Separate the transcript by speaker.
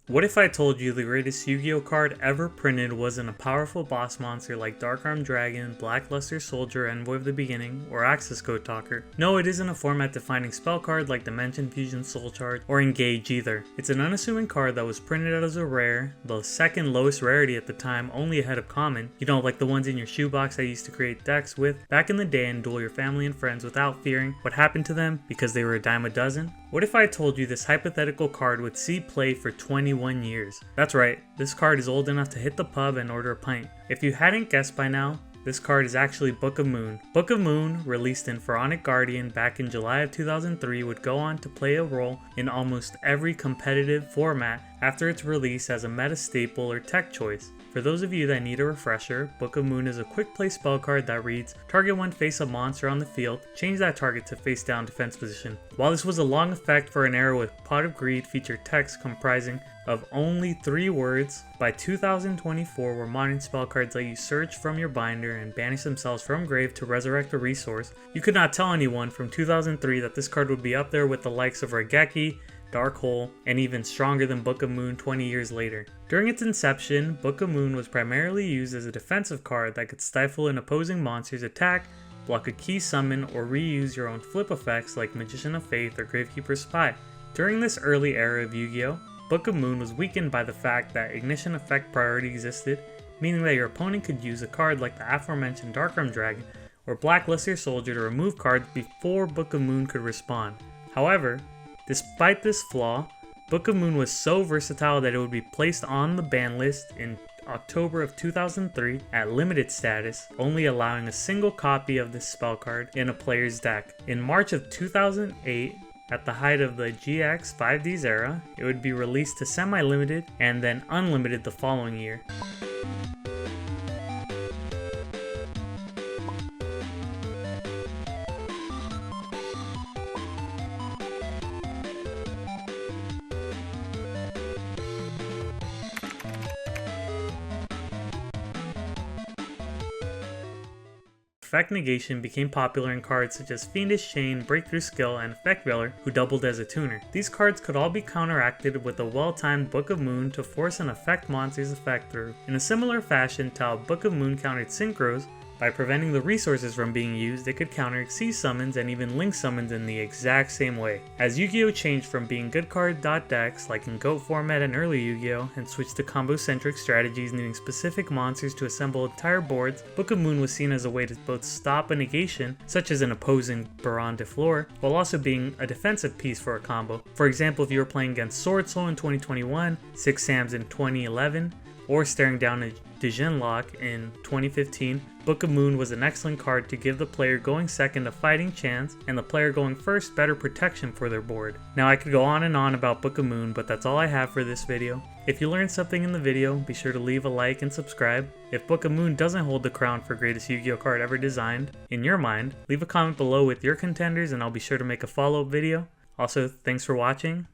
Speaker 1: What if I told you the greatest Yu-Gi-Oh card ever printed wasn't a powerful boss monster like Dark Armed Dragon, Blackluster Soldier, Envoy of the Beginning, or Axis Code Talker? No, it isn't a format-defining spell card like Dimension Fusion Soul Charge or Engage either. It's an unassuming card that was printed out as a rare, the second lowest rarity at the time, only ahead of common. You know, like the ones in your shoebox I used to create decks with back in the day and duel your family and friends without fearing what happened to them because they were a dime a dozen. What if I told you this hypothetical card would see play for 21 years? That's right, this card is old enough to hit the pub and order a pint. If you hadn't guessed by now, this card is actually Book of Moon. Book of Moon, released in Pharaonic Guardian back in July of 2003, would go on to play a role in almost every competitive format after its release as a meta staple or tech choice. For those of you that need a refresher, Book of Moon is a quick play spell card that reads, target one face-up monster on the field, change that target to face down defense position. While this was a long effect for an era with Pot of Greed featured text comprising of only 3 words, by 2024 where modern spell cards let you search from your binder and banish themselves from grave to resurrect a resource, you could not tell anyone from 2003 that this card would be up there with the likes of Raigeki, Dark Hole, and even stronger than Book of Moon 20 years later. During its inception, Book of Moon was primarily used as a defensive card that could stifle an opposing monster's attack, block a key summon, or reuse your own flip effects like Magician of Faith or Gravekeeper's Spy. During this early era of Yu-Gi-Oh!, Book of Moon was weakened by the fact that Ignition Effect priority existed, meaning that your opponent could use a card like the aforementioned Dark Armed Dragon or Blackluster Soldier to remove cards before Book of Moon could respond. However, despite this flaw, Book of Moon was so versatile that it would be placed on the ban list in October of 2003 at limited status, only allowing a single copy of this spell card in a player's deck. In March of 2008, at the height of the GX 5Ds era, it would be released to semi-limited and then unlimited the following year. Effect Negation became popular in cards such as Fiendish Chain, Breakthrough Skill, and Effect Veiler, who doubled as a tuner. These cards could all be counteracted with a well-timed Book of Moon to force an effect monster's effect through. In a similar fashion to how Book of Moon countered Synchros, by preventing the resources from being used, it could counter Xyz summons and even Link summons in the exact same way. As Yu-Gi-Oh! Changed from being good card decks like in GOAT format and early Yu-Gi-Oh! And switched to combo-centric strategies needing specific monsters to assemble entire boards, Book of Moon was seen as a way to both stop a negation, such as an opposing Baron de Fleur, while also being a defensive piece for a combo. For example, if you were playing against Sword Soul in 2021, Six Sams in 2011, or staring down a Dijin Lock in 2015, Book of Moon was an excellent card to give the player going second a fighting chance and the player going first better protection for their board. Now I could go on and on about Book of Moon, but that's all I have for this video. If you learned something in the video, be sure to leave a like and subscribe. If Book of Moon doesn't hold the crown for greatest Yu-Gi-Oh card ever designed, in your mind, leave a comment below with your contenders and I'll be sure to make a follow-up video. Also, thanks for watching.